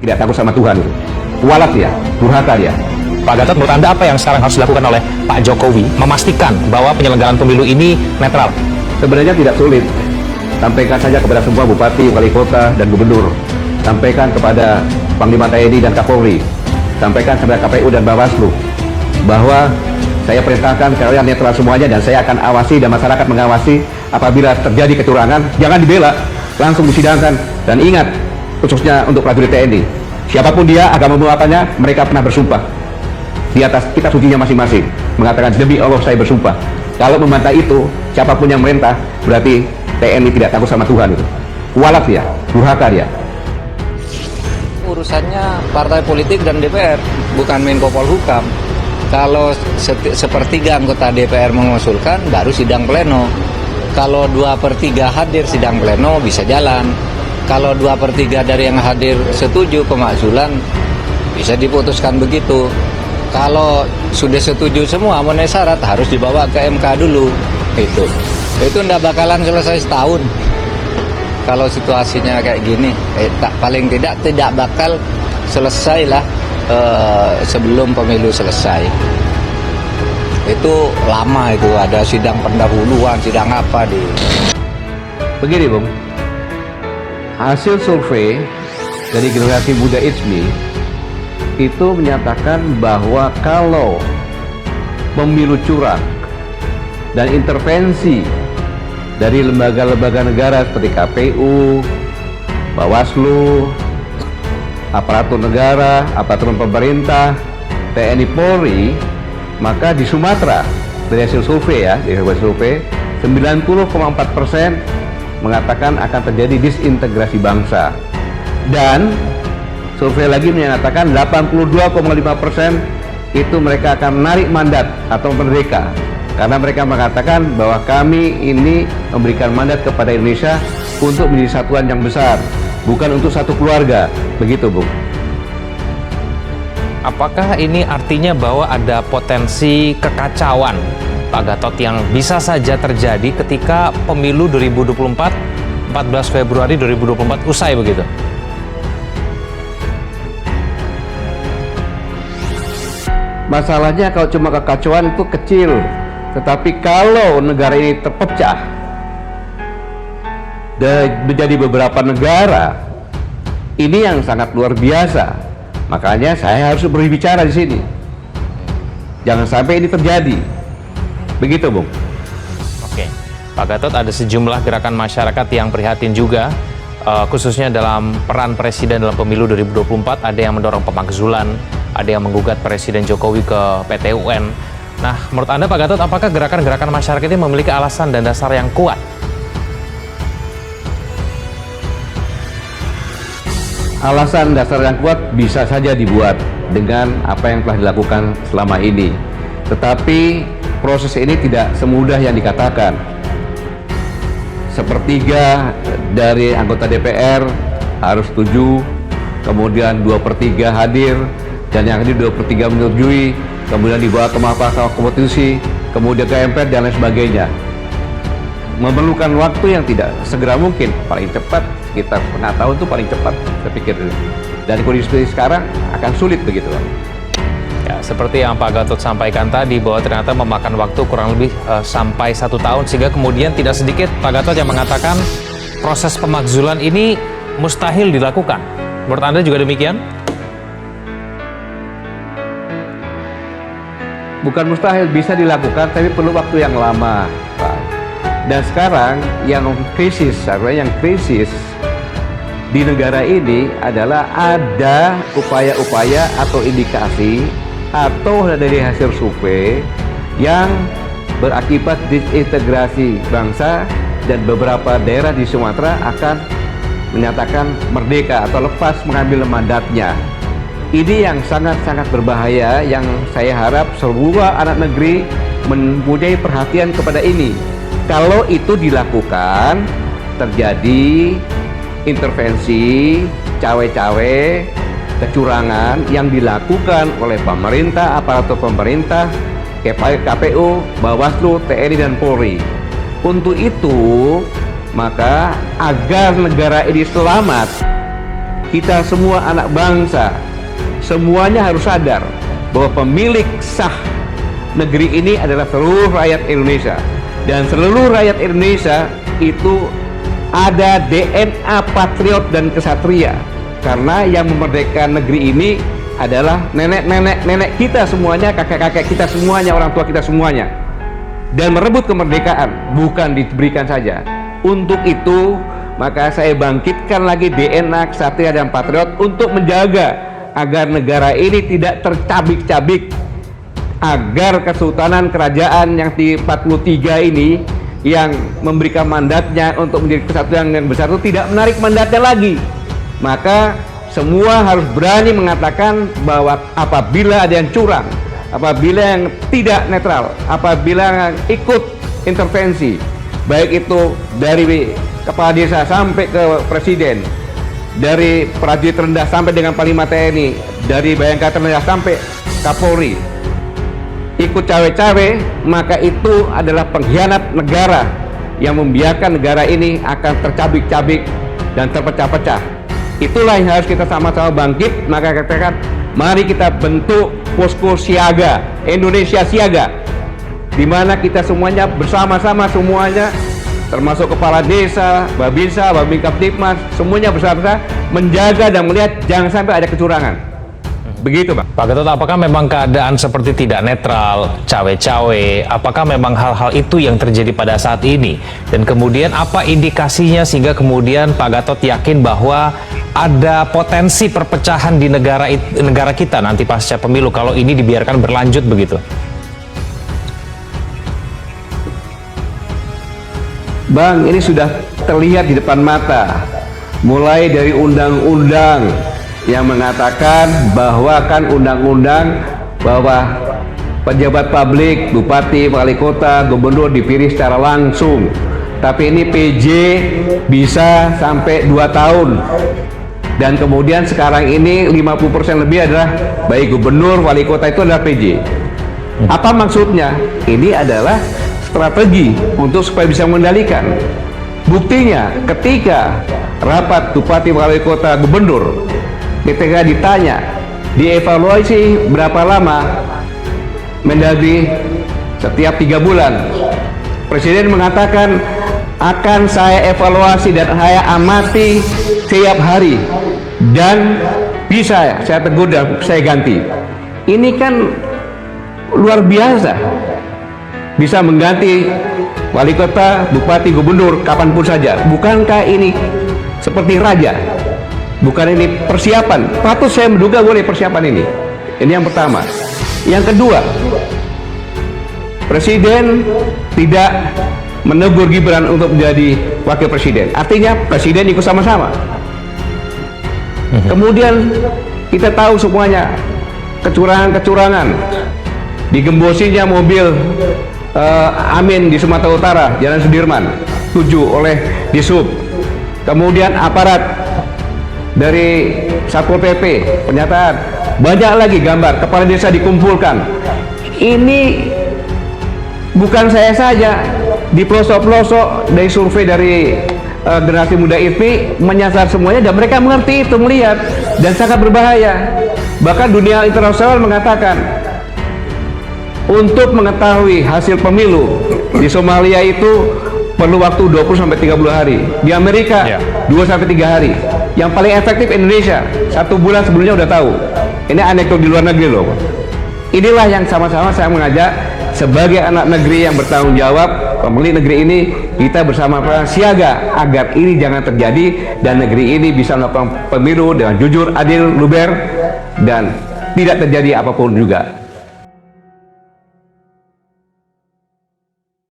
tidak takut sama Tuhan itu. Kualat dia, durhaka dia. Pak Gatot, menurut Anda apa yang sekarang harus dilakukan oleh Pak Jokowi memastikan bahwa penyelenggaraan pemilu ini netral? Sebenarnya tidak sulit. Sampaikan saja kepada semua bupati, wali kota, dan gubernur. Sampaikan kepada Panglima TNI dan Kapolri. Sampaikan kepada KPU dan Bawaslu bahwa saya perintahkan kalian netral semuanya dan saya akan awasi dan masyarakat mengawasi. Apabila terjadi kecurangan, jangan dibela, langsung disidangkan. Dan ingat, khususnya untuk prajurit TNI, siapapun dia, agama apanya, mereka pernah bersumpah di atas kitab sucinya masing-masing, mengatakan demi Allah saya bersumpah. Kalau membantah itu, siapapun yang merintah, berarti TNI tidak takut sama Tuhan itu. Kualat dia, durhaka dia. Urusannya partai politik dan DPR, bukan Menko Polhukam. Kalau sepertiga anggota DPR mengusulkan, baru sidang pleno. Kalau 2/3 hadir sidang pleno bisa jalan. Kalau 2/3 dari yang hadir setuju pemakzulan, bisa diputuskan begitu. Kalau sudah setuju semua memenuhi syarat, harus dibawa ke MK dulu. Itu nggak bakalan selesai setahun. Kalau situasinya kayak gini, paling tidak bakal selesai lah sebelum pemilu selesai. Itu lama, itu ada sidang pendahuluan, sidang apa di. Begini Bung, hasil survei dari generasi muda ISMI itu menyatakan bahwa kalau pemilu curang dan intervensi dari lembaga-lembaga negara seperti KPU, Bawaslu, aparatur negara, aparatur pemerintah, TNI Polri, maka di Sumatera dari hasil survei ya, dari hasil survei 90,4% mengatakan akan terjadi disintegrasi bangsa, dan survei lagi menyatakan 82,5% itu mereka akan menarik mandat atau merdeka, karena mereka mengatakan bahwa kami ini memberikan mandat kepada Indonesia untuk menjadi satuan yang besar, bukan untuk satu keluarga. Begitu Bung. Apakah ini artinya bahwa ada potensi kekacauan, Pak Gatot, yang bisa saja terjadi ketika pemilu 2024, 14 Februari 2024 usai begitu? Masalahnya kalau cuma kekacauan itu kecil, tetapi kalau negara ini terpecah dan menjadi beberapa negara, ini yang sangat luar biasa. Makanya saya harus berbicara di sini. Jangan sampai ini terjadi. Begitu, Bung. Oke, Pak Gatot, ada sejumlah gerakan masyarakat yang prihatin juga, khususnya dalam peran Presiden dalam pemilu 2024. Ada yang mendorong pemakzulan, ada yang menggugat Presiden Jokowi ke PT UN. Nah, menurut Anda, Pak Gatot, apakah gerakan-gerakan masyarakat ini memiliki alasan dan dasar yang kuat? Alasan dasar yang kuat bisa saja dibuat dengan apa yang telah dilakukan selama ini. Tetapi proses ini tidak semudah yang dikatakan. Sepertiga dari anggota DPR harus setuju, kemudian 2/3 hadir, dan yang hadir 2/3 menyetujui, kemudian dibawa ke Mahkamah Konstitusi, kemudian ke MPR, dan lain sebagainya. Memerlukan waktu yang tidak segera mungkin, paling cepat sekitar setengah tahun itu paling cepat, saya pikir. Dari kondisi sekarang akan sulit begitu. Ya, seperti yang Pak Gatot sampaikan tadi, bahwa ternyata memakan waktu kurang lebih sampai 1 tahun, sehingga kemudian tidak sedikit Pak Gatot yang mengatakan proses pemakzulan ini mustahil dilakukan. Menurut Anda juga demikian? Bukan mustahil, bisa dilakukan, tapi perlu waktu yang lama, Pak. Dan sekarang yang krisis di negara ini adalah ada upaya-upaya atau indikasi atau dari hasil survei yang berakibat disintegrasi bangsa, dan beberapa daerah di Sumatera akan menyatakan merdeka atau lepas mengambil mandatnya. Ini yang sangat-sangat berbahaya, yang saya harap semua anak negeri mempunyai perhatian kepada ini. Kalau itu dilakukan, terjadi intervensi, cawe-cawe, kecurangan yang dilakukan oleh pemerintah, aparatur pemerintah, KPU, Bawaslu, TNI, dan Polri. Untuk itu, maka agar negara ini selamat, kita semua anak bangsa, semuanya harus sadar bahwa pemilik sah negeri ini adalah seluruh rakyat Indonesia. Dan seluruh rakyat Indonesia itu ada DNA patriot dan kesatria. Karena yang memerdekakan negeri ini adalah nenek kita semuanya, kakek-kakek kita semuanya, orang tua kita semuanya. Dan merebut kemerdekaan bukan diberikan saja. Untuk itu, maka saya bangkitkan lagi DNA kesatria dan patriot untuk menjaga agar negara ini tidak tercabik-cabik, agar kesultanan kerajaan yang di 43 ini yang memberikan mandatnya untuk menjadi kesatuan yang besar itu tidak menarik mandatnya lagi. Maka semua harus berani mengatakan bahwa apabila ada yang curang, apabila yang tidak netral, apabila yang ikut intervensi, baik itu dari kepala desa sampai ke presiden, dari prajurit rendah sampai dengan Panglima TNI, dari Bayangkara rendah sampai Kapolri, ikut cawe-cawe, maka itu adalah pengkhianat negara yang membiarkan negara ini akan tercabik-cabik dan terpecah-pecah. Itulah yang harus kita sama-sama bangkit. Maka katakan, mari kita bentuk posko siaga, Indonesia Siaga, di mana kita semuanya bersama-sama, semuanya termasuk kepala desa, Babinsa, Babinkamtibmas, semuanya bersama-sama menjaga dan melihat jangan sampai ada kecurangan. Begitu, Bang. Pak Gatot, apakah memang keadaan seperti tidak netral, cawe-cawe, apakah memang hal-hal itu yang terjadi pada saat ini? Dan kemudian apa indikasinya sehingga kemudian Pak Gatot yakin bahwa ada potensi perpecahan di negara kita nanti pasca pemilu kalau ini dibiarkan berlanjut begitu? Bang, ini sudah terlihat di depan mata. Mulai dari undang-undang yang mengatakan bahwa kan undang-undang bahwa pejabat publik, bupati, wali kota, gubernur dipilih secara langsung. Tapi ini PJ bisa sampai 2 tahun. Dan kemudian sekarang ini 50% lebih adalah baik gubernur, wali kota itu adalah PJ. Apa maksudnya? Ini adalah strategi untuk supaya bisa mengendalikan. Buktinya ketika rapat bupati, wali kota, gubernur, ketika ditanya dievaluasi berapa lama, Mendagri setiap 3 bulan, Presiden mengatakan akan saya evaluasi dan saya amati setiap hari dan bisa saya tegur dan saya ganti. Ini kan luar biasa, bisa mengganti wali kota, bupati, gubernur kapanpun saja. Bukankah ini seperti raja? Bukan ini persiapan? Patut saya menduga boleh persiapan ini. Ini yang pertama. Yang kedua, Presiden tidak menegur Gibran untuk menjadi wakil presiden. Artinya presiden ikut sama-sama. Kemudian kita tahu semuanya kecurangan-kecurangan. Digembosinya mobil Amin di Sumatera Utara, Jalan Sudirman 7 oleh Disub. Kemudian aparat dari Satpol PP, pernyataan, banyak lagi gambar kepala desa dikumpulkan. Ini bukan saya saja, di pelosok-pelosok dari survei dari generasi muda IFPI menyasar semuanya dan mereka mengerti itu, melihat, dan sangat berbahaya. Bahkan dunia internasional mengatakan untuk mengetahui hasil pemilu di Somalia itu perlu waktu 20-30 hari. Di Amerika 2-3 hari. Yang paling efektif Indonesia 1 bulan sebelumnya udah tahu. Ini anekdot di luar negeri loh. Inilah yang sama-sama saya mengajak sebagai anak negeri yang bertanggung jawab, pemilik negeri ini, kita bersama siaga agar ini jangan terjadi dan negeri ini bisa melakukan pemilu dengan jujur, adil, luber, dan tidak terjadi apapun juga.